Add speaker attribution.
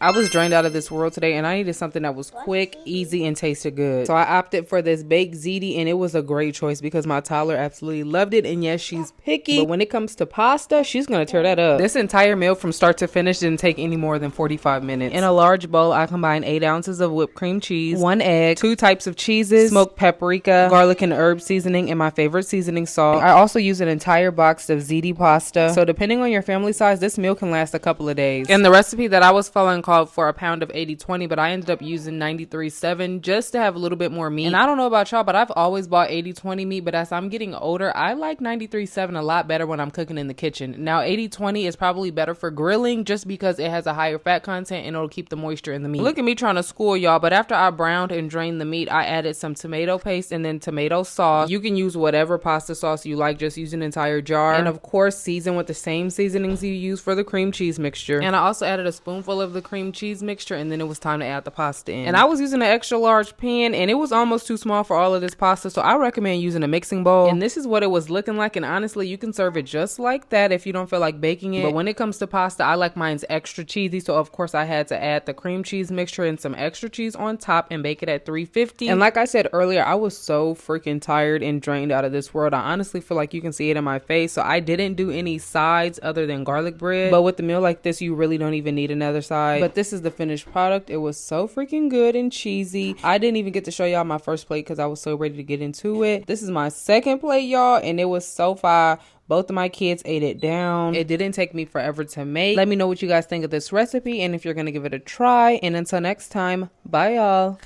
Speaker 1: I was drained out of this world today and I needed something that was quick, easy, and tasted good. So I opted for this baked ziti, and it was a great choice because my toddler absolutely loved it. And yes, she's picky, but when it comes to pasta, she's gonna tear that up. This entire meal from start to finish didn't take any more than 45 minutes. In a large bowl, I combined 8 ounces of whipped cream cheese, 1 egg, 2 types of cheeses, smoked paprika, garlic and herb seasoning, and my favorite seasoning salt. I also used an entire box of ziti pasta. So depending on your family size, this meal can last a couple of days. And the recipe that I was following called for a pound of 80/20, but I ended up using 93/7 just to have a little bit more meat. And I don't know about y'all, but I've always bought 80/20 meat, but as I'm getting older, I like 93/7 a lot better when I'm cooking in the kitchen. Now 80/20 is probably better for grilling just because it has a higher fat content and it'll keep the moisture in the meat. Look at me trying to school y'all, but after I browned and drained the meat, I added some tomato paste and then tomato sauce. You can use whatever pasta sauce you like, just use an entire jar. And of course, season with the same seasonings you use for the cream cheese mixture. And I also added a spoonful of the cream cheese mixture, and then it was time to add the pasta in. And I was using an extra large pan, and it was almost too small for all of this pasta, so I recommend using a mixing bowl. And this is what it was looking like, and honestly, you can serve it just like that if you don't feel like baking it. But when it comes to pasta, I like mine's extra cheesy, so of course I had to add the cream cheese mixture and some extra cheese on top and bake it at 350. And like I said earlier, I was so freaking tired and drained out of this world. I honestly feel like you can see it in my face, so I didn't do any sides other than garlic bread. But with a meal like this, you really don't even need another side. But this is the finished product. It was so freaking good and cheesy. I didn't even get to show y'all my first plate because I was so ready to get into it. This is my second plate, y'all, and it was so fire. Both of my kids ate it down. It didn't take me forever to make. Let me know what you guys think of this recipe and if you're gonna give it a try. And until next time, bye y'all.